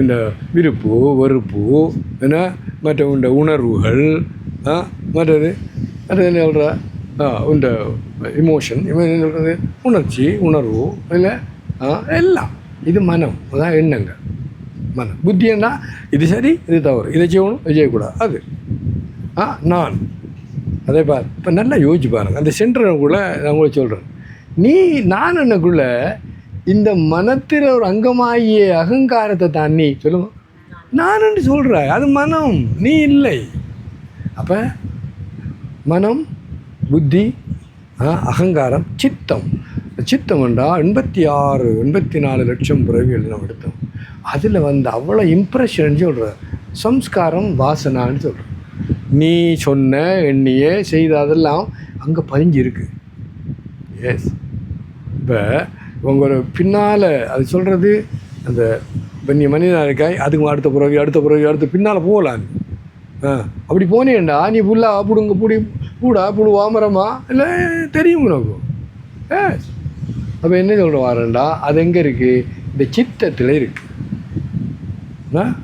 இந்த விருப்பு வெறுப்பு என்ன மற்ற இந்த உணர்வுகள் மற்றது அது என்ன சொல்கிற இந்த இமோஷன் என்ன சொல்கிறது உணர்ச்சி உணர்வு இல்லை எல்லாம் இது மனம் அதான் எண்ணங்கள் மனம். புத்தின்னா இது சரி இது தவறு, இதை செய்யணும் இதை செய்யக்கூடாது, அது நான் அதே பார். இப்போ நல்லா யோசிச்சு பாருங்கள். அந்த சென்டருக்குள்ளே நான் உங்களுக்கு சொல்கிறேன், நீ நான் என்னக்குள்ளே இந்த மனத்தில் ஒரு அங்கமாகிய அகங்காரத்தை தான் நீ சொல்லுங்க நான் சொல்கிற அது மனம், நீ இல்லை. அப்போ மனம் புத்தி அகங்காரம் சித்தம். சித்தம் என்றால் 84 லட்சம் பிறவிகள் நம்ம எடுத்தோம். அதில் வந்து அவ்வளோ இம்ப்ரெஷன் சொல்கிற சம்ஸ்காரம் வாசனான்னு சொல்கிறேன். நீ சொன்ன எண்ணிய செய்த அதெல்லாம் அங்கே பதிஞ்சிருக்கு. எஸ். இப்போ உங்கள் பின்னால் அது சொல்கிறது அந்த நீ மனிதனாக இருக்காய், அதுக்கு அடுத்த பின்னால் போகலாம். அப்படி போனேன்டா நீ ஃபுல்லாக பிடுங்க பூடா புழுவா மரமா இல்லை தெரியும் உனக்கு. எஸ். அப்போ என்ன சொல்கிற வாரண்டா அது எங்கே இருக்குது? இந்த சித்தத்தில் இருக்குது.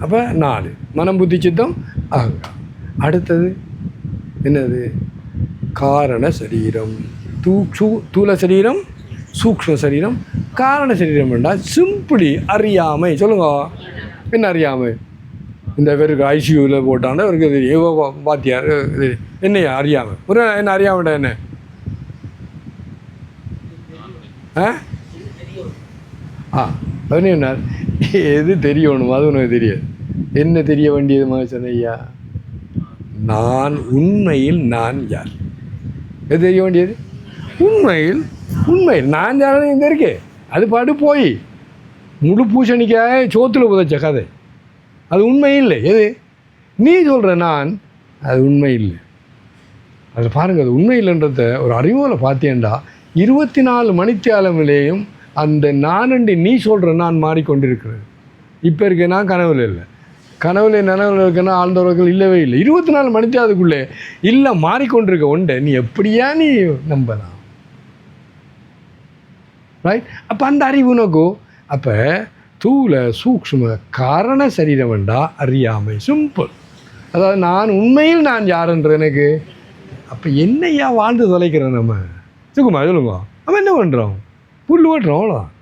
அப்போ 4 மனம் புத்தி சித்தம் அகங்காரம். அடுத்தது என்னது? காரண சரீரம். தூல சரீரம் சூக்ஷ்ம சரீரம் காரண சரீரம் என்றால் சிம்பிளி அறியாமை. சொல்லுங்க என்ன அறியாமை? இந்த பேருக்கு ஐசியூவில் போட்டான்னா அவருக்கு இது ஏவோ பாத்தியார் இது என்னையா அறியாமல் ஒரு என்ன அறியாமட்டா என்ன அவனே என்ன எது தெரியணும் அது உனக்கு தெரியாது. என்ன தெரிய வேண்டியது மகேசன் ஐயா? நான் உண்மையில் நான் யார்? எது தெரிய வேண்டியது? உண்மையில் நான் யாரும் இங்கே இருக்கே. அது பாட்டு போய் முழு பூசணிக்காக சோத்தில் புதைச்ச கதை. அது உண்மை இல்லை. எது நீ சொல்கிற நான் அது உண்மை இல்லை. அது பாருங்கள், அது உண்மை இல்லைன்றத ஒரு அறிவோல பார்த்தேன்டா 24 மணித்தியாலமிலேயும் அந்த நானண்டி நீ சொல்கிற நான் மாறிக்கொண்டிருக்கிறது. இப்போ இருக்க நான் கனவுல இல்லை, கனவுல நனவுல இருக்கன்னா ஆழ்ந்தவர்கள் இல்லவே இல்லை. 24 மணித்தியாலத்துக்குள்ளே இல்லை மாறிக்கொண்டிருக்க உண்டை நீ எப்படியா நீ நம்பலாம்? ரைட். அப்போ அந்த அறிவு உனக்கு அப்போ தூல சூக்ஷ்ம காரண சரீரம் வேண்டா அறியாமை. சிம்பிள். அதாவது நான் உண்மையில் நான் யாருன்ற எனக்கு. அப்போ என்னையா வாழ்ந்து தொலைக்கிறோம் நம்ம? சுக்குமா சொல்லுங்க. நம்ம என்ன பண்ணுறோம்? புல் ஓட்டுறோம், அவ்வளோதான்.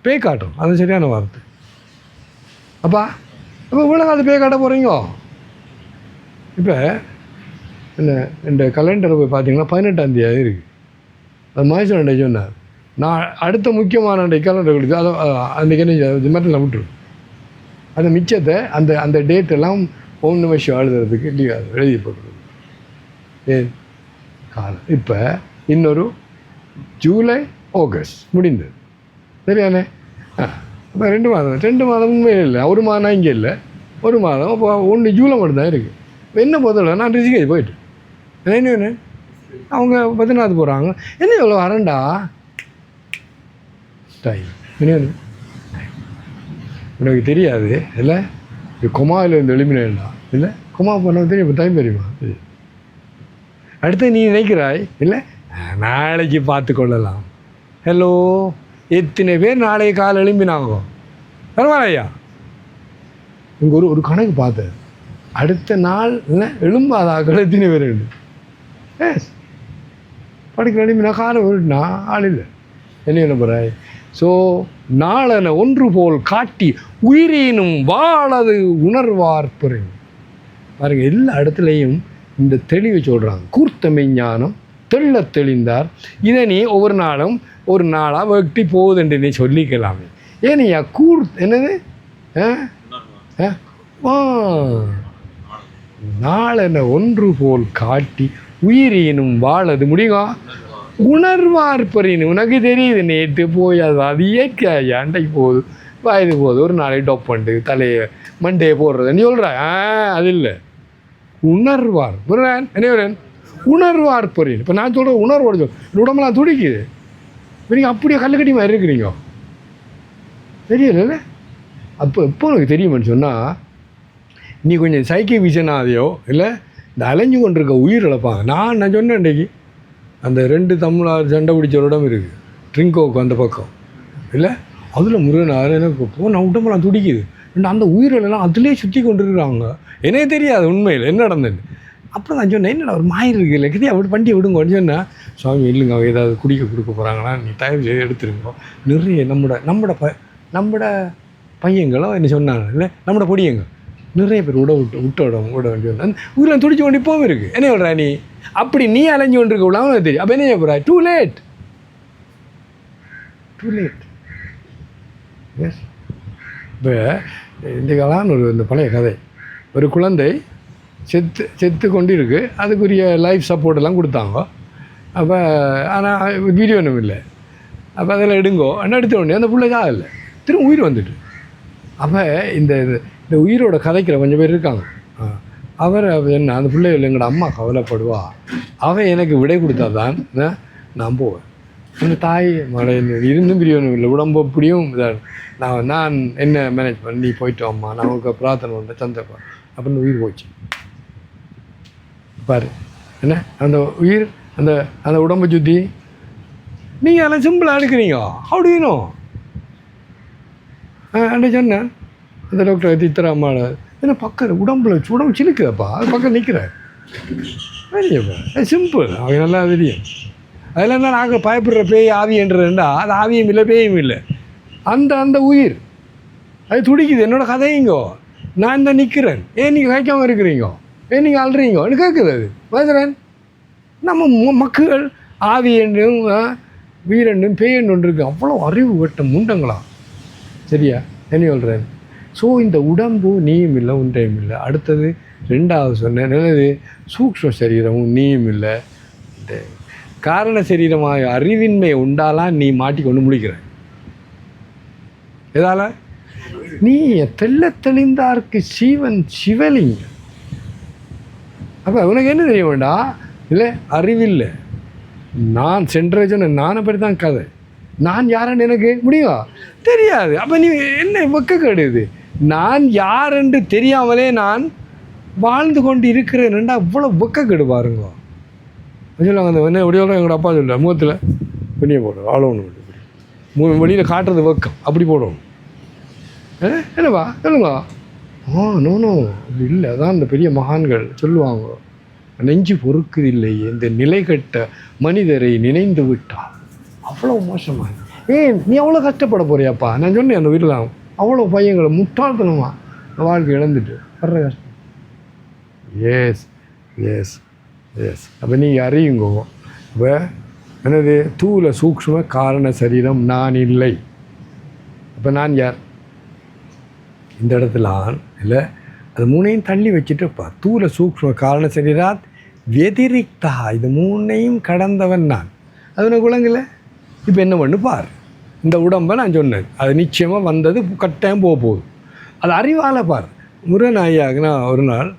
பேய் காட்டுறோம், அது சரியான வார்த்தை. அப்போ இவ்வளோ காலத்து பேய் காட்ட போகிறீங்க. இப்போ என்ன இந்த கலண்டரை போய் பார்த்தீங்கன்னா 18ஆம் தேதி இருக்குது. அது மகேஸ்வரன் சொன்னார், நான் அடுத்த முக்கியமான கலண்டர் கொடுத்து அதை அன்றைக்கி என்ன மட்டும் விட்டுரும். அந்த மிச்சத்தை அந்த டேட்டெல்லாம் ஓம் நம சிவாய எழுதுறதுக்கு எழுதி போட்டுருது. காலம் இப்போ இன்னொரு ஜூலை ஆகஸ்ட் முடிந்தது சரியானே. இப்போ 2 மாதம் உண்மையில் இல்லை. 1 மாதம் இங்கே இல்லை, 1 மாதம். இப்போ 1 ஜூலை மட்டும்தான் இருக்குது. இப்போ என்ன போதில்லை, நான் ரிஷிகேஜ் போயிட்டு என்ன அவங்க 14வது போகிறாங்க. என்ன எவ்வளோ வரண்டா டைம் உனக்கு தெரியாது இல்லை. இது கொமாவில் இருந்து எழுப்பினேன்டா இல்லை, கொமா பண்ண தெரியும். இப்போ டைம் தெரியுமா? அடுத்து நீ நினைக்கிறாய் இல்லை நாளைக்கு பார்த்து கொள்ளலாம். ஹலோ, எத்தனை பேர் நாளைக்கு காலை எழும்பினாங்க? பரவாயில்லையா? இங்கே ஒரு கணக்கு பார்த்தேன். அடுத்த நாள் இல்லை எழும்பாதாக்கள் எத்தனை பேர் உண்டு? எஸ். படிக்கிற எழுப்பினா காலை விட்டுனா ஆள் இல்லை. என்ன போகிறாய்? ஸோ நாளன ஒன்று போல் காட்டி உயிரினும் வாழது உணர்வார்ப்புறேன். பாருங்கள், எல்லா இடத்துலையும் இந்த தெளிவை சொல்கிறாங்க. கூர்த்தமை ஞானம் தெள்ள தெளிந்தார். இதை நீ ஒவ்வொரு நாளும் ஒரு நாளாக வெட்டி போகுதுன்று நீ சொல்லிக்கலாமே. ஏனையா என்னது நாளென ஒன்று போல் காட்டி உயிரினும் வாழது முடியுமா உணர்வார்ப்பறின். உனக்கு தெரியுது நேற்று போய் அது இயற்கையா அண்டைக்கு போகுது வயது போகுது ஒரு நாளைக்கு டொப் பண்ணிட்டு தலையை மண்டையை போடுறது நீ சொல்கிற அது இல்லை. உணர்வார் புரியன் என்ன உணர்வார்ப்பறின். இப்போ நான் சொல்கிற உணர்வோடு சொல் உடம்பெல்லாம் துடிக்குது. இப்போ நீங்கள் அப்படியே கல்லுக்கட்டி மாதிரி இருக்கிறீங்க தெரியல. அப்போ எப்போ உனக்கு தெரியுமான்னு சொன்னால் நீ கொஞ்சம் சைக்கிள் விஷனாதையோ இல்லை இந்த அலைஞ்சு கொண்டிருக்க உயிர் இழப்பாங்க. நான் சொன்னேன் இன்றைக்கி அந்த 2 தமிழர் சண்டை பிடிச்ச ஒரு இடம் இருக்குது ட்ரிங்கோக்கு அந்த பக்கம் இல்லை. அதில் முருகனார் எனக்கு நான் உடம்பெல்லாம் துடிக்குது. அந்த உயிரிழெல்லாம் அதிலே சுற்றி கொண்டு இருக்கிறாங்க. எனக்கு தெரியாது உண்மையில் என்ன நடந்தது. அப்புறம் நான் சொன்னேன், என்னடா ஒரு மாயிரம் இருக்குது இல்லை கிட்டே அப்படி வண்டி விடுங்க சொன்னேன். சுவாமி இல்லைங்க, ஏதாவது குடிக்க கொடுக்க போகிறாங்களா, நீ தயவு செய்து எடுத்துருங்க. நிறைய நம்மட பையங்களும் என்ன சொன்னாங்க இல்லை, நம்மட பொடியங்க நிறைய பேர் விட வேண்டி வந்தால் ஊரில் துடிச்சு கொண்டு இப்போவும் இருக்குது. என்ன சொல்கிறா நீ, அப்படி நீ அலைஞ்சு கொண்டு இருக்க விட அவனுக்கு தெரியும். அப்போ என்ன சொல்கிறா, டூ லேட். எஸ். இப்போ இந்த காலம் இந்த பழைய கதை, ஒரு குழந்தை செத்து கொண்டு இருக்குது, அதுக்குரிய லைஃப் சப்போர்ட் எல்லாம் கொடுத்தாங்க. அப்போ ஆனால் வீடியோ ஒன்றும் இல்லை. அப்போ அதில் எடுங்கோ எடுத்த உடனே அந்த பிள்ளை இல்லை, திரும்ப உயிர் வந்துட்டு. அப்போ இந்த உயிரோட கதைக்கிற கொஞ்சம் பேர் இருக்காங்க. அவர் என்ன, அந்த பிள்ளைகள் எங்களோட அம்மா கவலைப்படுவா, அவன் எனக்கு விடை கொடுத்தா தான் நான் போவேன். அந்த தாய் மழை இருந்தும் பிரியணும் இல்லை, உடம்பு அப்படியும் இதாக நான் என்ன மேனேஜ் பண்ணி நீ போயிட்டு அம்மா, நான் உங்களுக்கு பிரார்த்தனை பண்ண சந்தப்பா அப்படின்னு உயிர் போச்சு. பாரு என்ன அந்த உயிர், அந்த அந்த உடம்பை சுற்றி நீங்கள் அதெல்லாம் சிம்பிளாக எடுக்கிறீங்க. அப்படின்னோ அன்றைக்கு சொன்னேன் அந்த டாக்டர் தித்திர அம்மாவை, ஏன்னா பக்கம் உடம்புல உடம்பு சிலுக்குதப்பா, அது பக்கம் நிற்கிறேன். சரிப்பா, சிம்பிள், அவங்க நல்லா தெரியும். அதில் தான் நாங்கள் பயப்படுற பேய் ஆவின்றதுண்டா, அது ஆவியும் இல்லை பேயும் இல்லை. அந்த உயிர் அது துடிக்குது. என்னோடய கதையுங்கோ, நான் தான் நிற்கிறேன், ஏன் நீங்கள் கேட்காமல் இருக்கிறீங்க, ஏன் நீங்கள் அழுறீங்க எனக்கு கேட்குது. அது பேசுகிறேன். நம்ம மக்கள் ஆவி என்றும் வீரண்டும் பேயன் ஒன்று இருக்குது. அவ்வளோ அறிவு வெட்ட முண்டங்களா. சரியா என்ன சொல்கிறேன். ஸோ இந்த உடம்பு நீயும் இல்லை உண்டையும் இல்லை. அடுத்தது ரெண்டாவது சொன்னேன், நல்லது சூக்ஷ்ம சரீரமும் நீயும் இல்லை. இந்த காரண சரீரமாக அறிவின்மை உண்டாலாம் நீ மாட்டிக்கொண்டு முடிக்கிற. எதால நீ தெளிந்தார்க்கு சீவன் சிவலிங்க. அப்போ உனக்கு என்ன தெரிய வேண்டாம் இல்லை, அறிவில்லை. நான் சென்றேஜன் நானை பற்றி தான் கதை. நான் யாருன்னு எனக்கு முடியும் தெரியாது. அப்போ நீ என்ன வெக்க கெடுது. நான் யார் என்று தெரியாமலே நான் வாழ்ந்து கொண்டு இருக்கிறேன்டா, அவ்வளோ வெக்க கெடு பாருங்க. சொல்லுவாங்க அந்த என்ன எப்படியோ எங்களோட அப்பா சொல்லுவார், முகத்தில் பெண்ணியை போடுறோம் ஆளவணும், வெளியில் காட்டுறது வெக்கம் அப்படி போடணும். என்னப்பா சொல்லுங்க. நோ அப்படி இல்லை. அதான் இந்த பெரிய மகான்கள் சொல்லுவாங்க, நெஞ்சு பொறுக்குது இல்லையே இந்த நிலை கட்ட மனிதரை நினைந்து விட்டால் அவ்வளோ மோசமாக. நீ அவ்வளோ கஷ்டப்பட போறியாப்பா. நான் சொன்னேன் அந்த வீட்டில் அவ்வளோ பையங்களை முட்டாள்தனமா வாழ்க்கை இழந்துட்டு வர்ற கஷ்டம். Yes yes yes. அப்போ நீங்கள் அறியுங்கோ. அப்போ என்னது தூல சூக்ஷ்ம காரண சரீரம் நான் இல்லை. அப்போ நான் யார் இந்த இடத்துல இல்லை, அது மூணையும் தள்ளி வச்சுட்டுப்பா. தூல சூக்ஷ்ம காரண சரீராத் வெதிரிக்தா, இது மூணையும் கடந்தவன் நான். அது உனக்கு குழந்தைல இப்போ என்ன பண்ணு பார். இந்த உடம்பை நான் சொன்னேன், அது நிச்சயமாக வந்தது கட்டாயம் போகுது. அது அறிவால் பார். முருகன் ஐயாவுக்கு நான் ஒரு நாள்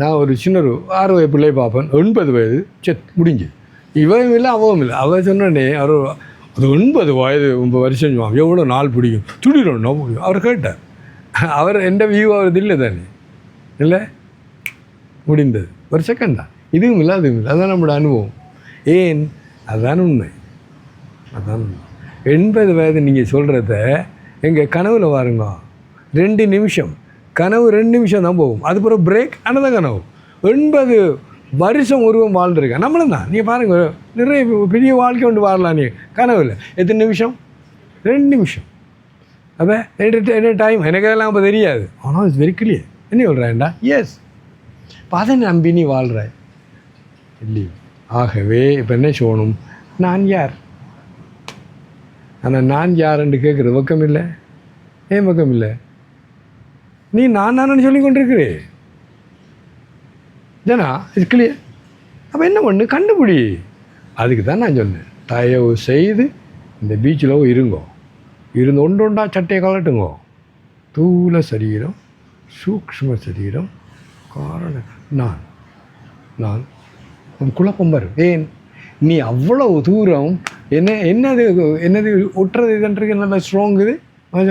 நான் ஒரு சின்ன 6 வயது பிள்ளை பார்ப்பேன், 9 வயது முடிஞ்சு. இவன் இல்லை அவவும் இல்லை. அவன் சொன்னே அவர் அது 9 வயது 9 வருஷம் சொல்லுவான், எவ்வளோ நாள் பிடிக்கும் துடிடணும் பிடிக்கும். அவர் கேட்டார். அவர் எந்த வியூ ஆகுறது இல்லை தானே, இல்லை முடிந்தது ஒரு செகண்ட் தான். இதுவும் இல்லை அதுவும் இல்லை. அதுதான் நம்மளோட அனுபவம். ஏன் அதுதான் உண்மை. அதுதான் உண்மை. 80 வயது நீங்கள் சொல்கிறத எங்கள் கனவுல பாருங்க, 2 நிமிஷம் கனவு, 2 நிமிஷம் தான் போகும். அது பிறகு பிரேக், அனதான் கனவு. 80 வருஷம் ஒருவன் வாழ்ந்துருக்கேன். நம்மளும் தான் நீங்கள் பாருங்கள், நிறைய பெரிய வாழ்க்கை ஒன்று வாழலாம். நீ கனவில் எத்தனை நிமிஷம், 2 நிமிஷம். அப்போ என்ன டைம் எனக்கு அதெல்லாம் அப்போ தெரியாது. ஆனால் இட்ஸ் வெரி கிளியர். என்ன சொல்கிறேன்டா, எஸ். இப்போ அதை நம்பி நீ வாழ்கிறாய் இல்லையோ. ஆகவே இப்போ என்ன சொல்லணும், நான் யார். ஆனால் நான் யாருன்னு கேட்குறது பக்கம் இல்லை. ஏன் பக்கம் இல்லை, நீ நான் சொல்லி கொண்டிருக்கிறே ஜனா. இது கிளியர். அப்போ என்ன பண்ணு, கண்டுபிடி. அதுக்கு தான் நான் சொன்னேன், தயவு செய்து இந்த பீச்சில் இருங்கோ, இருந்து ஒன்றொண்டா சட்டையை கலட்டுங்கோ. தூல சரீரம், சூக்ஷ்ம சரீரம், காரணம் நான் குழப்பம் வரும். ஏன் நீ அவ்வளவு தூரம் என்னது ஒட்டுறது இதுன்றது நல்லா ஸ்ட்ராங் இது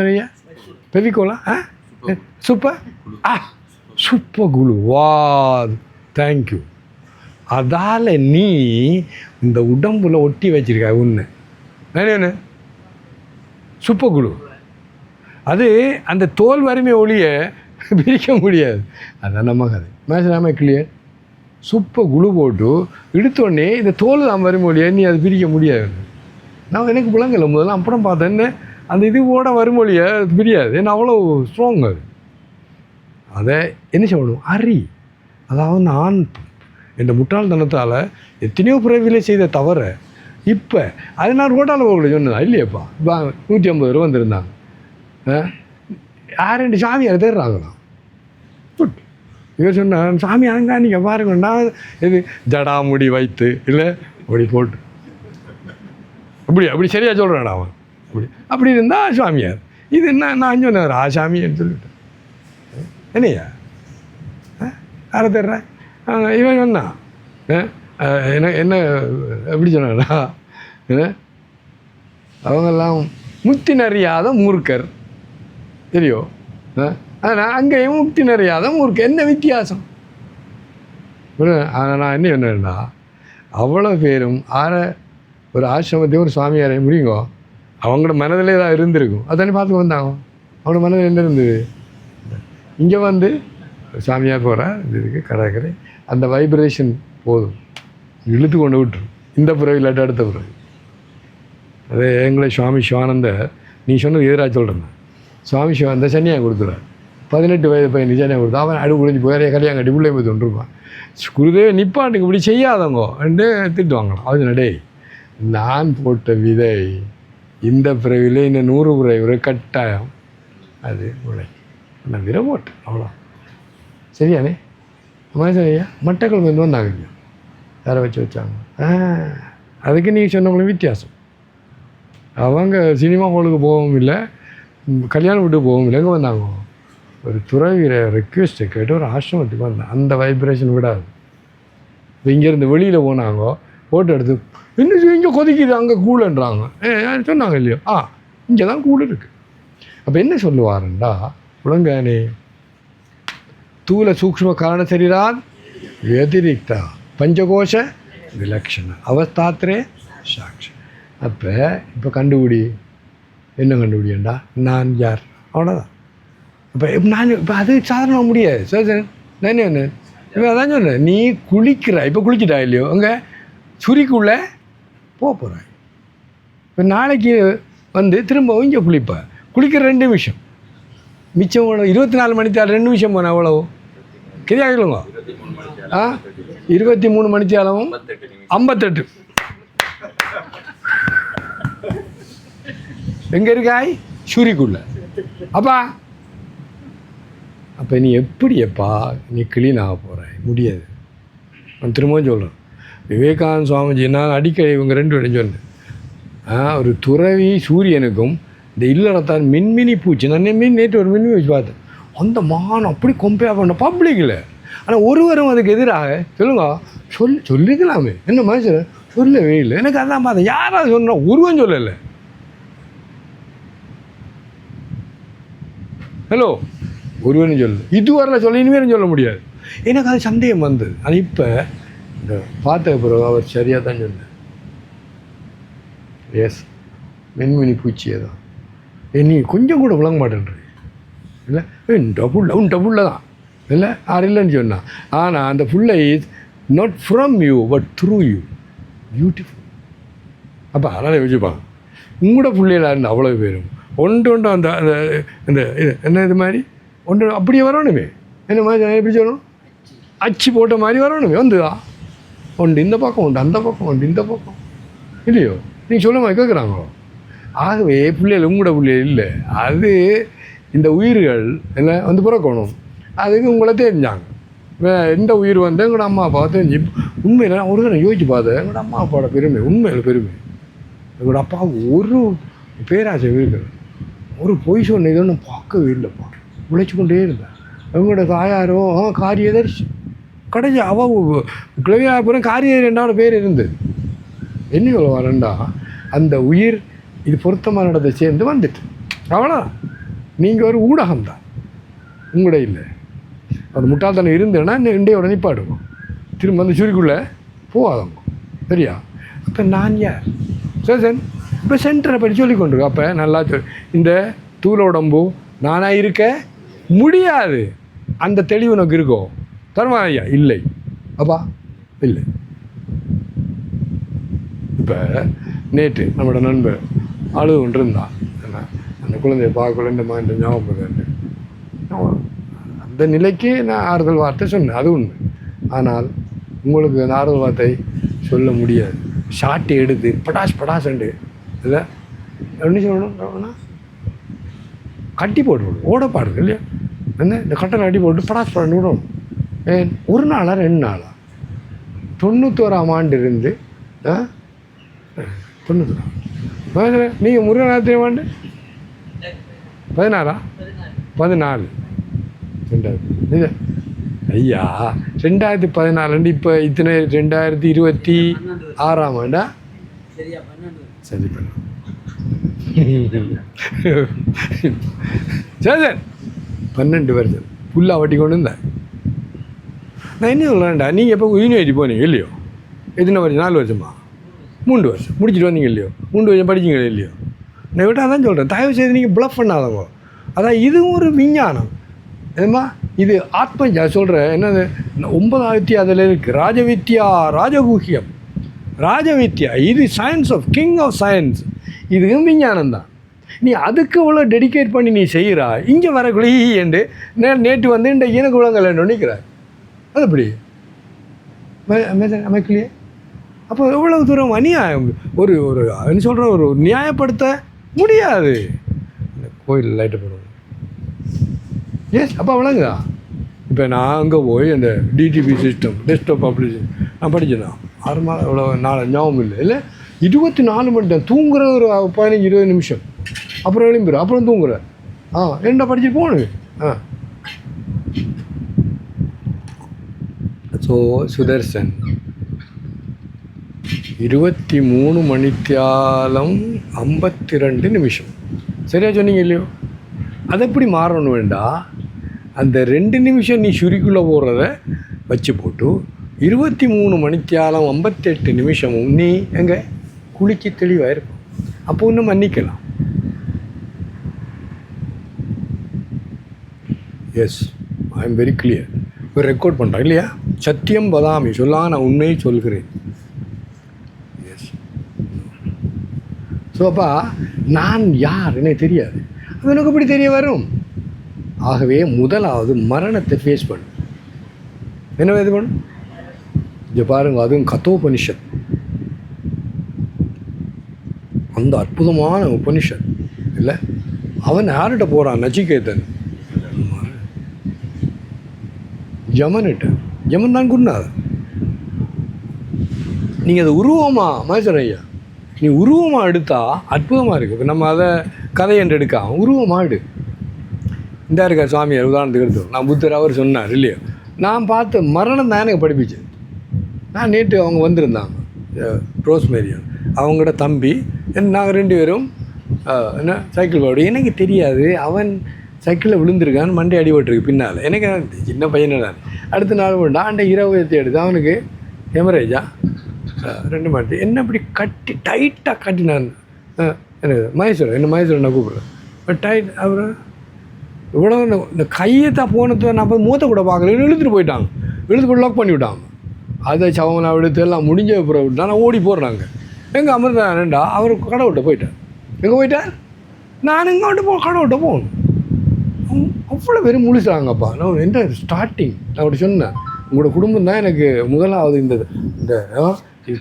சொல்லியா பெவிக்கோலா சூப்பர் சூப்பர் குழு வா தேங்க்யூ. அதால் நீ இந்த உடம்புல ஒட்டி வச்சிருக்க ஒன்று சூப்பர் குழு. அது அந்த தோல் வறுமை ஒளிய பிரிக்க முடியாது. அதுதான் நம்ம கதை. Match clear. சுப்பை குழு போட்டு இழுத்தோடனே இந்த தோல் தான் வறுமை ஒளியை நீ அது பிரிக்க முடியாது. நான் எனக்கு விளங்கலை முதல்ல, அப்புறம் பார்த்தேன் என்ன அந்த இதுவோட வறுமொழியை பிரியாது. ஏன்னா அவ்வளோ ஸ்ட்ராங் அது. அதை என்ன சொல்லணும், அறி. அதாவது நான் என் முட்டாள்தனத்தால் எத்தனையோ பிறவிலே செய்த தவிர இப்போ அது நான் ரோட்டால் போகல சொன்னதான் இல்லையப்பா. இப்போ 150 ரூபா வந்திருந்தாங்க. யாரெண்டு சாமியார் தேடுறாங்களாம். இவர் சொன்னார் சாமி அங்கே நீங்கள் பாருங்க, நான் இது ஜடாமுடி வைத்து இல்லை அப்படி போட்டு அப்படி சரியாக சொல்கிறேன் அவன். அப்படி இருந்தால் சாமியார். இது என்ன நான் சொன்னார் சாமின்னு சொல்லிவிட்டேன். என்னையா யாரை தேடுறேன் இவன் சொன்னான். என்ன எப்படி சொன்னா அவங்கெல்லாம் முக்தி நிறையாத மூர்க்கர் தெரியும். அதனால் அங்கேயும் முக்தி நிறையாத மூர்க்கர். என்ன வித்தியாசம்? நான் என்ன சொன்னேன்னா அவ்வளோ பேரும் ஒரு ஆசிரமத்தையும் ஒரு சுவாமியாரை முடியுங்கோ அவங்களோட மனதிலே தான் இருந்திருக்கும். அதானே பார்த்து வந்தாங்க. அவங்களோட மனதில் என்ன இருந்தது? இங்கே வந்து சாமியார் போகிற இதுக்கு கடற்கரை அந்த வைப்ரேஷன் போதும், இழுத்து கொண்டு விட்டுரும். இந்த பிறகு இல்லாட்டி அடுத்த பிறகு. அதே எங்களை சுவாமி சிவானந்தர் நீ சொன்னது எதிராக சொல்கிறேன். சுவாமி சிவானந்த சன்னியாக கொடுத்துறார். 18 வயது பையன் சன்னியாக கொடுத்தா அவன் அடு குடிஞ்சு போய் கல்யாணம் கட்டி உள்ளே போய் தொண்டிருப்பான். குருதே நிப்பாட்டுக்கு இப்படி செய்யாதவங்கோ என்று திட்டு வாங்கலாம். அது நடே நான் போட்ட விதை இந்த பிறவிலே இந்த 100 பிறகு கட்டாயம் அது உழை நான் விர போட்டேன். அவ்வளோ சரியானே சரியா. மட்டக்கள் வந்து வந்தாங்க, யாரை வச்சாங்க. அதுக்கு நீங்கள் சொன்னவங்களும் வித்தியாசம். அவங்க சினிமா ஹாலுக்கு போகவும் இல்லை, கல்யாணம் விட்டு போகவும் இல்லை. எங்கே வந்தாங்க? ஒரு துறவிர ரெக்வெஸ்ட்டை கேட்டு ஒரு ஆசிரமத்துக்கு வந்தேன். அந்த வைப்ரேஷன் விடாது. இப்போ இங்கேருந்து வெளியில் போனாங்க, ஃபோட்டோ எடுத்து இன்னும் இங்கே கொதிக்குது அங்கே கூலன்றாங்க. சொன்னாங்க இல்லையோ, இங்கே தான் கூல் இருக்குது. அப்போ என்ன சொல்லுவாருண்டா உலங்கானே தூல சூக்ஷ்ம காரண சரீராத் व्यतिरिक्ता பஞ்சகோஷ விலக்ஷண அவஸ்தாத்திரே சாட்சி. அப்போ இப்போ கண்டுபிடி என்ன கண்டுபிடியண்டா நான் யார், அவ்வளோதான். இப்போ நான் இப்போ அது சாதாரண முடியாது. சரி நான் என்ன இப்போ அதான் சொன்னேன், நீ குளிக்கிற இப்போ குளிக்கிட்டா இல்லையோ அங்கே சுரிக்குள்ளே போகிறாய். இப்போ நாளைக்கு வந்து திரும்பவும் இங்கே குளிப்பேன். குளிக்கிற 2 நிமிஷம் மிச்சம் 24 மணித்தாலும் 2 நிமிஷம் போனேன் அவ்வளோ கிரியாகிடுங்க. 23 மணித்தாலும் 58 எங்கே இருக்காய்? சூரிக்குள்ள. அப்போ நீ எப்படியப்பா நீ கிளீன் ஆக போகிறாய்? முடியாது. நான் திரும்பவும் சொல்கிறேன், விவேகானந்த சுவாமிஜி நான் அடிக்கடி இவங்க 2 பேரும் சொன்னேன். ஒரு துறவி சூரியனுக்கும் இந்த இல்லறத்தான் மின்மினி பூச்சி. நான் நேற்று ஒரு மின்மினி வச்சு பார்த்தேன். அந்த மகான் அப்படி கம்பேர் பண்ண பப்ளிக்கில். ஆனால் ஒருவரும் அதுக்கு எதிராக சொல்லுங்க சொல்லிக்கலாமே என்ன மனுஷன் சொல்லவே இல்லை. எனக்கு அதான் பார்த்தேன், யாராவது சொன்னா ஒருவன் சொல்லலை. ஹலோ ஒருவனும் சொல்லலை, இதுவரை சொல்ல இனிமேலும் சொல்ல முடியாது. எனக்கு அது சந்தேகம் வந்தது. ஆனால் இப்போ இந்த பார்த்த பிறகு அவர் சரியாக தான் சொன்னார். எஸ் மின்மினி பூச்சியே தான். நீ கொஞ்சம் கூட விளங்க மாட்டேன்ற இல்லை உன்ட்ட புள்ள தான் இல்லை யார் இல்லைன்னு சொன்னான். ஆனால் அந்த புள்ளை is not from you but through you. Beautiful. அப்போ அதனால் யோசிப்பாங்க உங்களோட பிள்ளைகளாக இருந்தால் அவ்வளோ பேரும் ஒன்று அந்த அந்த இந்த இது என்ன இது மாதிரி ஒன்று அப்படியே வரணுமே. என்ன மாதிரி எப்படி சொல்லணும், அச்சு போட்ட மாதிரி வரணுமே. வந்துதா ஒன்று இந்த பக்கம் உண்டு, அந்த பக்கம் உண்டு, இந்த பக்கம் இல்லையோ நீங்கள் சொல்ல மாதிரி கேட்குறாங்களோ. ஆகவே பிள்ளைகள் உங்களோட பிள்ளைகள் இல்லை, அது இந்த உயிர்கள் என்ன வந்து பிறக்கணும். அதுக்கு உங்களை தெரிஞ்சாங்க. எந்த உயிர் வந்து எங்களோட அம்மா அப்பாவை தெரிஞ்சு உண்மையில் ஒரு தடவை யோசிச்சு பார்த்தேன். எங்களோட அம்மா அப்பாவோட பெருமை உண்மையில் பெருமை. எங்களோட அப்பாவுக்கு ஒரு பேராசை இருக்கிறது, ஒரு பொய் சொன்ன இதை நான் பார்க்கவே இல்லைப்பா. உழைச்சி கொண்டே இருந்தேன். எங்களோட தாயாரோ காரியதர்ஷி கடைசி அவள் கிளவியாபுரம் காரியதர்ஷியோட பேர் இருந்தது. என்ன சொல்ல வரேன்டா அந்த உயிர் இது பொருத்தமான இடத்தை சேர்ந்து வந்துட்டு அவ்வளோதான். நீங்கள் ஒரு ஊடகம்தான், உங்களோட இல்லை. அந்த முட்டாள்தனம் இருந்தேன்னா இண்டையோட நிப்பாடுவோம், திரும்ப அந்த சுருக்குள்ளே போகாதவங்க சரியா. அப்போ நான் யார்? சரி இப்போ சென்டரை பற்றி சொல்லி கொண்டிருக்கோம். அப்போ நல்லா இந்த தூள உடம்பு நானாக இருக்க முடியாது. அந்த தெளிவு உனக்கு இருக்கோ? தருமா ஐயா? இல்லை. அப்பா இல்லை. இப்போ நேற்று நம்மளோட நண்பர் அழுது கொண்டு இருந்தான். அந்த குழந்தைய பார்க்கல இந்த மாதிரி ஞாபகம். அந்த நிலைக்கு நான் ஆறுதல் வார்த்தை சொன்னேன், அது உண்மை. ஆனால் உங்களுக்கு அந்த ஆறுதல் வார்த்தை சொல்ல முடியாது. ஷார்ட் எடுத்து படாசுண்டு இல்லை என்ன சொல்லணும்னா கட்டி போட்டு விடும். ஓட பாடுது இல்லையா? என்ன இந்த கட்டளை கட்டி போட்டு படாண்டு விடணும். ஒரு நாளா 2 நாளா 91ஆம் ஆண்டு இருந்து 91 நீங்கள் முருகநாத்திரி ஆண்டு 16 இல்லை ஐயா 2014 இப்போ இத்தனை 2026ஆம் ஆண்டா? சரி பண்ண சரி 12 வருஷம் ஃபுல்லாக வட்டி கொண்டு இருந்தேன். நான் என்ன சொல்கிறேன்டா, நீங்கள் எப்போ யூனிவர்சிட்டி போனீங்க இல்லையோ? எத்தனை வருஷம்? 4 வருஷமா? 3 வருஷம் முடிச்சுட்டு வந்தீங்க இல்லையோ? 3 வருஷம் படிச்சிங்க இல்லையோ? நான் விட்டு அதான் சொல்கிறேன், தயவு செய்து நீங்கள் ப்ளஃப் பண்ணாதவங்க. அதான் இதுவும் ஒரு விஞ்ஞானம். ஏமா இது ஆத்ம சொல்கிறேன் என்னது 9வது அதில் இருக்குது ராஜவித்யா ராஜகூஹ்யம். ராஜவித்யா இது science of king of science. இதுவும் விஞ்ஞானம் தான். நீ அதுக்கு இவ்வளோ டெடிகேட் பண்ணி நீ செய்கிறா. இங்கே வரக்குள்ளே என்று நேற்று வந்து இந்த ஈன குளங்கள் நினைக்கிறார். அது எப்படி அமைக்கலையே? அப்போ எவ்வளவு தூரம் அநியாயம். ஒரு ஒரு என்ன சொல்கிற ஒரு நியாயப்படுத்த முடியாது. இந்த கோயில் லைட்டை போடுவோம். எஸ் அப்போ விளங்குதா? இப்போ நான் அங்கே போய் அந்த டிடிபி சிஸ்டம் டெஸ்க்டாப் பப்ளிஷிங் நான் படித்தேன் 6 மாதம் இவ்வளோ நாள் ஞாபகம் இல்லை 24 மணி நேரம் தூங்குற ஒரு 15-20 நிமிஷம், அப்புறம் எழும்புற, அப்புறம் தூங்குற. என்ன படிச்சுட்டு போகணும். ஸோ சுதர்சன் 23 மணித்தியாலம் 52 நிமிஷம் சரியா சொன்னீங்க இல்லையோ? அதை எப்படி மாறணும் வேண்டா? அந்த 2 நிமிஷம் நீ சுரிக்குள்ளே போடுறத வச்சு போட்டு 23 மணித்தியாலம் 58 நிமிஷமும் நீ எங்கே குளிக்க தெளிவாக இருக்கும். அப்போ இன்னும் மன்னிக்கலாம். Yes I am very clear. இப்போ ரெக்கார்ட் பண்ணுறேன் இல்லையா? சத்தியம் வதாமி சொல்லாம நான் உண்மையை சொல்கிறேன். எஸ். ஸோ அப்பா நான் யார் எனக்கு தெரியாது, அது எனக்கு எப்படி தெரிய வரும்? ஆகவே முதலாவது மரணத்தை ஃபேஸ் பண்ணு. என்ன இது பண்ணு? இங்கே பாருங்க, அதுவும் கதோபனிஷத், அந்த அற்புதமான உபனிஷத் இல்லை. அவன் யார்கிட்ட போகிறான்? நச்சிகேதன் யமன்கிட்ட. யமன் தான் குருநாதன். நீங்கள் அதை உருவமாக மகேஸ்வரன் ஐயா நீ உருவமாக எடுத்தால் அற்புதமாக இருக்குது. இப்போ நம்ம அதை கதை என்று எடுக்காம உருவமாக எடு. இந்த இருக்கா சுவாமியார் உதாரணத்துக்கு எடுத்தோம். நான் புத்தர் அவர் சொன்னார் இல்லையா? நான் பார்த்த மரணம் தான் எனக்கு படிப்பிச்சேன். நான் நேற்று அவங்க வந்திருந்தாங்க ரோஸ்மேரியான், அவங்களோட தம்பி நாங்கள் 2 பேரும் என்ன சைக்கிள் போடு. எனக்கு தெரியாது அவன் சைக்கிளில் விழுந்திருக்கான்னு, மண்டை அடிபட்டுருக்கு பின்னால். எனக்கு சின்ன பையனை நான் அடுத்த நாள் போட்டான். அந்த 20 எடுத்து அவனுக்கு ஹெமரேஜா 2 மாட்டு என்ன இப்படி கட்டி டைட்டாக கட்டினான். எனக்கு மகேஸ்வரன் என்ன மகேஸ்வரன் நான் கூப்பிட்றேன் டைட். அப்புறம் இவ்வளோ இந்த கையை தான் போனது நான் போய் மூத்த கூட பார்க்கல, இழுத்துட்டு போயிட்டாங்க. இழுத்து போய் லாக் பண்ணி விட்டாங்க. அதை சவங்களாக எடுத்து எல்லாம் முடிஞ்ச அப்புறம் விட்டா நான் ஓடி போடுறாங்க. எங்கே அமிர்தானண்டா அவர் கடை விட்ட போயிட்டார். எங்கே போயிட்டார்? நான் எங்கே விட்டு கடை விட்ட போகணும். அவ்வளோ பேர் முழிச்சாங்கப்பா. நான் என்ன ஸ்டார்டிங் நான் அப்படி சொன்னேன், உங்களோட குடும்பம் தான் எனக்கு முதலாவது இந்த இந்த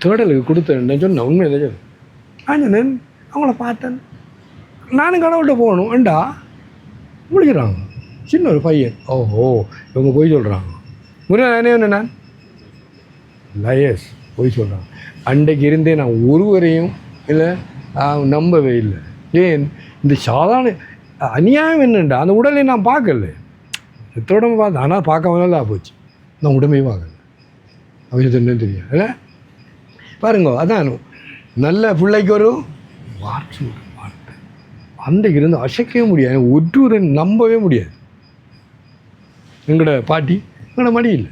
தேடலுக்கு கொடுத்தேன் சொன்னேன். உண்மை என்ன சொன்னேன்? நான் சொன்னேன் அவங்கள பார்த்தேன், நானும் கடை விட்ட போகணும் ஏண்டா முழிக்கிறாங்க. சின்ன ஒரு பையன். ஓஹோ இவங்க போய் சொல்கிறாங்க. முருகன் என்ன நான் லயஸ் போய் சொல்கிறாங்க. அன்றைக்கு இருந்தே நான் ஒருவரையும் இல்லை நம்பவே இல்லை. ஏன் இந்த சாதாரண அநியாயம் என்னண்டா, அந்த உடலை நான் பார்க்கல, உடம்பை பார்த்தேன். ஆனால் பார்க்காமலாம் போச்சு. நான் உடம்பையும் பார்க்கல. அவங்களுக்கு என்னன்னு தெரியும் இல்லை. பாருங்க, அதான் நல்ல பிள்ளைக்கு ஒரு வார்த்தை அன்றைக்கு இருந்து அசைக்கவே முடியாது. ஒருவரை நம்பவே முடியாது. எங்களோட பாட்டி எங்களோட மடியில்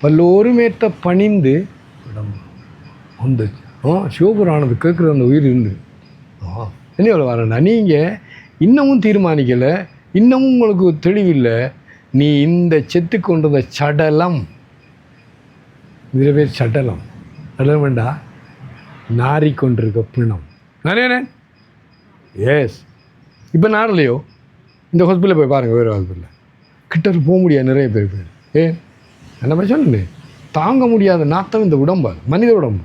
பல்லோரும் ஏற்ற பணிந்து அந்த சிவபுராணத்தை கேட்குற அந்த உயிர் இருந்து என்ன எவ்வளோ வரேன்டா. நீங்கள் இன்னமும் தீர்மானிக்கலை, இன்னமும் உங்களுக்கு தெளிவில்லை. நீ இந்த செத்து கொண்டு வந்த சடலம், இதில் பேர் சடலம், சடலம் வேண்டா நாறிக்கொண்டிருக்க பிணம். நிறைய எஸ். இப்போ நாரலையோ இந்த ஹாஸ்பிட்டலில் போய் பாருங்கள், வேறு ஹாஸ்பிட்டலில் கிட்ட போக முடியாது நிறைய பேர். ஏன் என்ன பிரச்சனை? தாங்க முடியாத நாத்தம் இந்த உடம்பு, மனித உடம்பு.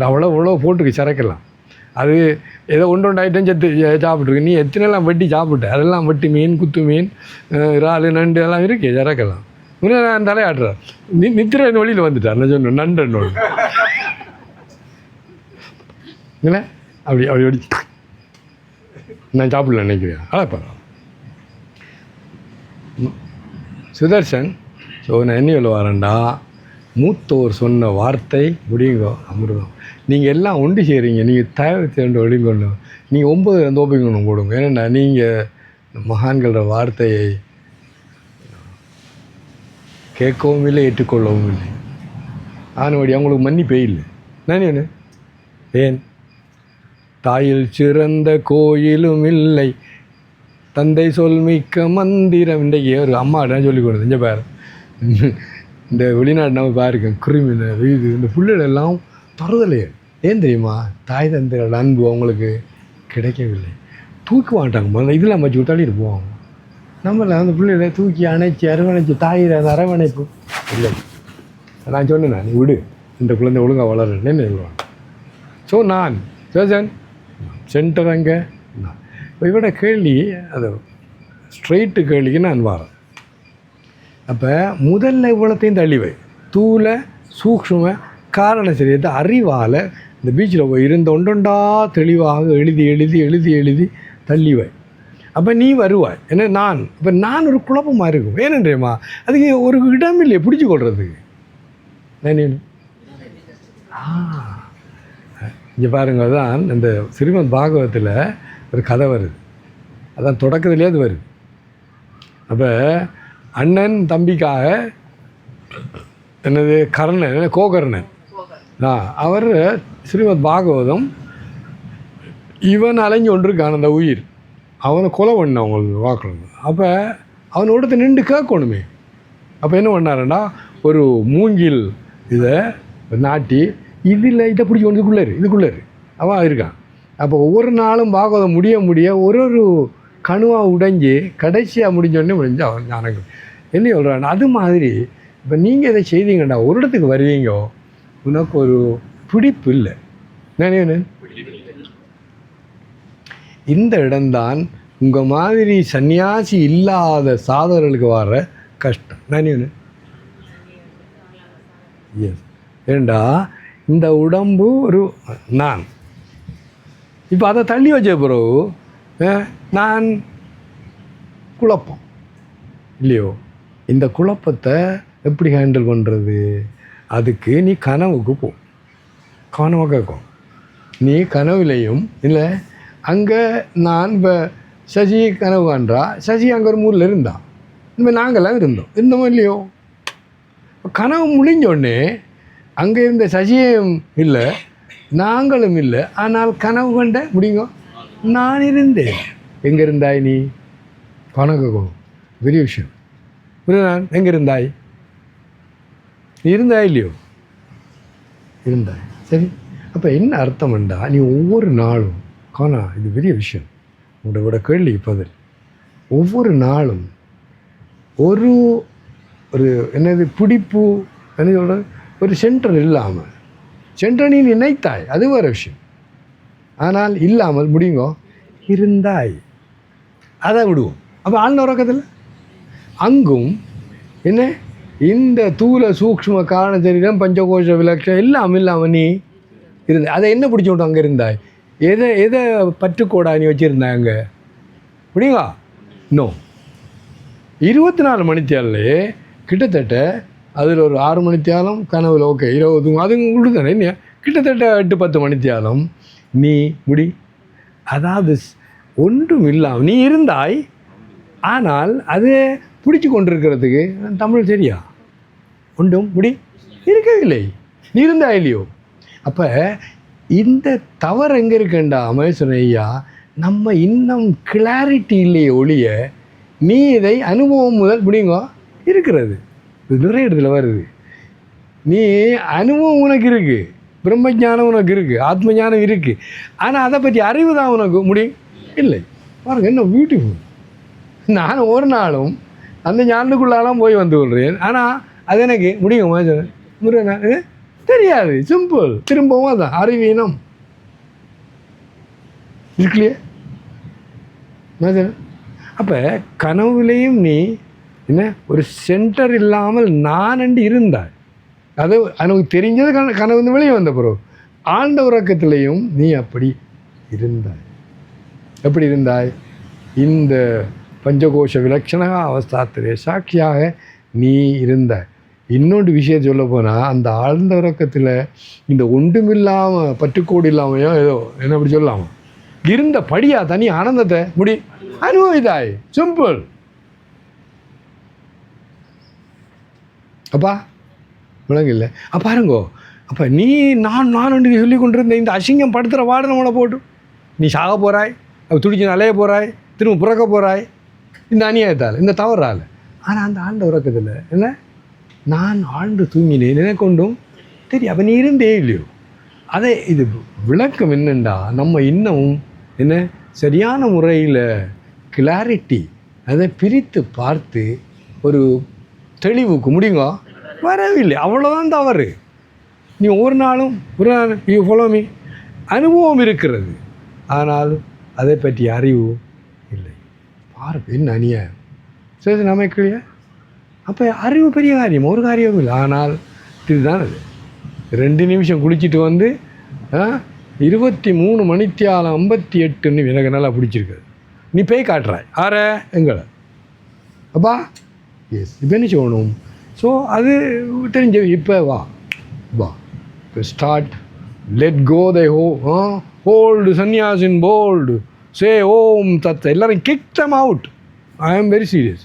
அவ்வளோ போட்டுருக்கு சரக்கெல்லாம். அது ஏதோ ஒன்று ஐட்டம் சாப்பிட்ருக்கு. நீ எத்தனைலாம் வெட்டி சாப்பிட்ட, அதெல்லாம் வெட்டி மீன், குத்து மீன், இறால், நண்டு எல்லாம் இருக்கு சரக்கெல்லாம். இன்னும் நான் தலையாடுறேன். நித்திர வழியில் வந்துட்டார். நான் சொன்னேன் நண்டு இல்லை அப்படி வெடி நான் சாப்பிடல நினைக்கிறேன். அதான் பரவாயில்ல. சுதர்சன், ஸோ நான் என்ன சொல்ல வரேன்டா, மூத்தோர் சொன்ன வார்த்தை முடியுங்கோ அமிர்தம். நீங்கள் எல்லாம் ஒன்று செய்கிறீங்க, நீங்கள் தயவு தேர்ந்து ஒழிங்கொண்டு நீங்கள் 9 தோப்பிக்கணும் போடுங்க. ஏன்னா நீங்கள் மகான்களோட வார்த்தையை கேட்கவும் இல்லை, ஏற்றுக்கொள்ளவும் இல்லை. ஆனபடி அவங்களுக்கு மன்னிப்பே இல்லை. நான் என்ன ஏன் தாயில் சிறந்த கோயிலும் இல்லை, தந்தை சொல் மிக்க மந்திரம். இன்றைக்கு ஒரு அம்மாட்ட சொல்லிக் கொடுத்து, இந்த பேர் இந்த வெளிநாடு நம்ம பாருங்க கிருமின இது இந்த புள்ளிகளெல்லாம் தருதலையே. ஏன் தெரியுமா? தாய் தந்தையோட அன்பு அவங்களுக்கு கிடைக்கவில்லை. தூக்க மாட்டாங்க, முதல்ல இதெல்லாம் வச்சு கொடுத்தாலே போவாங்க. நம்மள அந்த பிள்ளைகளை தூக்கி அணைச்சி அரவணைச்சி தாயிர அந்த அரவணைப்பு இல்லை. நான் சொன்னேன், நீ விடு, இந்த குழந்தை ஒழுங்காக வளருன்னு சொல்லுவாங்க. ஸோ நான் சேசன் சென்டர் அங்கே நான் இப்போ இவட கேள்வி அது ஸ்ட்ரெயிட்டு கேள்விக்கு நான் வரேன். அப்போ முதல்ல இவ்வளோத்தையும் தள்ளிவை, தூளை சூக்ஷ்ம காரண சரியத்தை அறிவால் இந்த பீச்சில் போய் இருந்த ஒன்றொண்டா தெளிவாக எழுதி எழுதி எழுதி எழுதி தள்ளிவை. அப்போ நீ வருவாய். ஏன்னா நான் ஒரு குழப்பமாக இருக்கும். ஏனென்றேம்மா அதுக்கு ஒரு இடம் இல்லையே பிடிச்சி கொள்றதுக்கு. இங்கே பாருங்க, தான் இந்த ஸ்ரீமத் பாகவத்தில் ஒரு கதை வருது. அதான் தொடக்கத்துலேயே அது வருது. அப்போ அண்ணன் தம்பிக்காக என்னது கர்ணன், கோகர்ணன், அவர் ஸ்ரீமத் பாகவதம் இவன் அலைஞ்சு கொண்டிருக்கான் அந்த உயிர். அவனை கொலை பண்ண அவங்களுக்கு வாக்கணும். அப்போ அவனோடத்த நின்று கேட்கணுமே. அப்போ என்ன பண்ணாருன்னா ஒரு மூங்கில் இதை நாட்டி இதை பிடிச்சி கொண்டு இதுக்குள்ளே அவன் இருக்கான். அப்போ ஒவ்வொரு நாளும் பாகவதம் முடிய ஒரு கணுவாக உடைஞ்சி கடைசியாக முடிஞ்சோடனே முடிஞ்சு அவன் ஞானங்கள் என்ன சொல்கிறான். அது மாதிரி இப்போ நீங்கள் இதை செய்தீங்கண்டா, ஒரு இடத்துக்கு வருவீங்க, உனக்கு ஒரு பிடிப்பு இல்லை. நினைவு இந்த இடம்தான் உங்கள் மாதிரி சன்னியாசி இல்லாத சாதகர்களுக்கு வர கஷ்டம். நினைவு எஸ். ஏண்டா இந்த உடம்பு ஒரு நான். இப்போ அதை தள்ளி வச்ச பிறகு நான் குழப்பம் இல்லையோ? இந்த குழப்பத்தை எப்படி ஹேண்டில் பண்ணுறது? அதுக்கு நீ கனவுக்கு போ. கனவை கேட்கும். நீ கனவுலையும் இல்லை அங்கே நான் இப்போ சசி கனவு காண்றா, சசி அங்கே ஒரு ஊரில் இருந்தான், இந்த நாங்கள்லாம் இருந்தோமோ இல்லையோ? கனவு முடிஞ்சோடனே அங்கே இருந்த சசியும் இல்லை, நாங்களும் இல்லை. ஆனால் கனவு கண்ட முடியுங்க, நான் இருந்தேன். எங்கே இருந்தாய் நீ? பணம் கேட்கணும், பெரிய விஷயம். நான் எங்கே இருந்தாய்? நீ இருந்தாய் இல்லையோ? இருந்தாய். சரி, அப்போ என்ன அர்த்தம்ண்டா, நீ ஒவ்வொரு நாளும் காணா, இது பெரிய விஷயம். உங்களோட கேள்வி பதில். ஒவ்வொரு நாளும் ஒரு என்னது பிடிப்பு, என்ன சொல்கிறது, ஒரு சென்டர் இல்லாமல், சென்டர் நீ நினைத்தாய், அது வேறு விஷயம். ஆனால் இல்லாமல் முடியுங்க இருந்தாய், அதை விடுவோம். அப்போ ஆழ்ந்த உறக்கத்தில் அங்கும் என்ன இந்த தூள சூக்ஷ்ம காரண சரீரம் பஞ்சகோஷ விலட்சம் எல்லாம் இல்லாமல் நீ இருந்த, அதை என்ன பிடிச்சி விட்டு அங்கே இருந்தாய்? எதை பற்றுக்கோடா நீ வச்சுருந்தாய் அங்கே? முடியுங்களா? இன்னும் 24 மணித்தியாலே கிட்டத்தட்ட அதில் ஒரு 6 மணித்தியாலம் கனவுல, ஓகே 20, அது உங்களுக்கு தானே இல்லையா? கிட்டத்தட்ட 8-10 மணித்தியாலம் நீ அதாவது ஒன்றும் இல்லாமல் நீ இருந்தாய். ஆனால் அது பிடிச்சி கொண்டிருக்கிறதுக்கு தமிழ் சரியா ஒன்றும் இருக்கவில்லை. நீ இருந்தா இல்லையோ? அப்போ இந்த தவறு எங்கே இருக்குண்டா மகேஸ்வரன் ஐயா, நம்ம இன்னும் கிளாரிட்டி இல்லையே ஒழிய நீ இதை அனுபவம் முதல் முடியுங்க இருக்கிறது. இது நிறைய இடத்துல வருது. நீ அனுபவம் உனக்கு இருக்குது, பிரம்மஞானம் உனக்கு இருக்குது, ஆத்ம ஞானம் இருக்குது. ஆனால் அதை பற்றி அறிவு தான் உனக்கு முடியும் இல்லை. பாருங்க என்ன பியூட்டிஃபுல். நான் ஒரு நாளும் அந்த ஞானத்துக்குள்ளாலாம் போய் வந்து கொள்கிறேன். ஆனால் அது எனக்கு முடியுமா முருகன் தெரியாது. சிம்பிள். திரும்பவும் அதான் அறிவீனம் இருக்குல்லையே. அப்போ கனவுலேயும் நீ என்ன ஒரு சென்டர் இல்லாமல் நான் இருந்தாய். அது எனக்கு தெரிஞ்சது கனவு வந்து வெளியே வந்த பிறகு ஆழ்ந்த உறக்கத்திலையும் நீ அப்படி இருந்தாய். எப்படி இருந்தாய்? இந்த பஞ்சகோஷ விலட்சண அவஸ்தாத்திலே சாட்சியாக நீ இருந்தாய். இன்னொன்று விஷயம் சொல்ல போனால் அந்த ஆழ்ந்த உறக்கத்தில் இந்த ஒன்றுமில்லாமல் பற்றுக்கோடு இல்லாமையோ ஏதோ என்ன அப்படி சொல்லாமல் இருந்த படியா தனி ஆனந்தத்தை அனுபவித்தாய். சிம்பிள். அப்பா விளங்கு இல்லை. பாருங்கோ. அப்போ நீ நான் சொல்லி கொண்டிருந்த இந்த அசிங்கம் படுத்துகிற வாடு நம்மளை போட்டு நீ சாக போகிறாய், துடிச்சு அலைய போகிறாய், திரும்ப புறக்க போகிறாய் இந்த அநியாயத்தால், இந்த தவறால். ஆனால் அந்த ஆழ்ந்த உறக்கத்தில் என்ன நான் ஆழ்ந்து தூங்கினேன் என கொண்டும் தெரியும். அப்போ நீ இருந்தே இல்லையோ. அதே இது விளக்கம் என்னென்னா நம்ம இன்னமும் என்ன சரியான முறையில் கிளாரிட்டி அதை பிரித்து பார்த்து ஒரு தெளிவுக்கு முடியுங்க வரவில்லை. அவ்வளோதான் தவறு. நீ ஒரு நாளும் யூ ஃபாலோ மீ அனுபவம் இருக்கிறது, ஆனால் அதை பற்றி அறிவு இல்லை. பாருங்க என்ன அநியாயம். சரி நமக்கு அப்போ அறிவு பெரிய காரியம், ஒரு காரியமும் இல்லை. ஆனால் இதுதான் அது. 2 நிமிஷம் குளிச்சுட்டு வந்து 23 மணித்தியாலம் 58 எனக்கு நல்லா பிடிச்சிருக்குது. நீ பேய் காட்டுறாய் எங்களை அப்பா. எஸ் இப்போ என்ன சொல்லணும்? ஸோ அது தெரிஞ்ச இப்போ வா ஸ்டார்ட் லெட் கோ தை ஹோல்டு சன்னியாசின் போல்டு சே ஓம் தத் எல்லாரும் kick them out. I am very serious.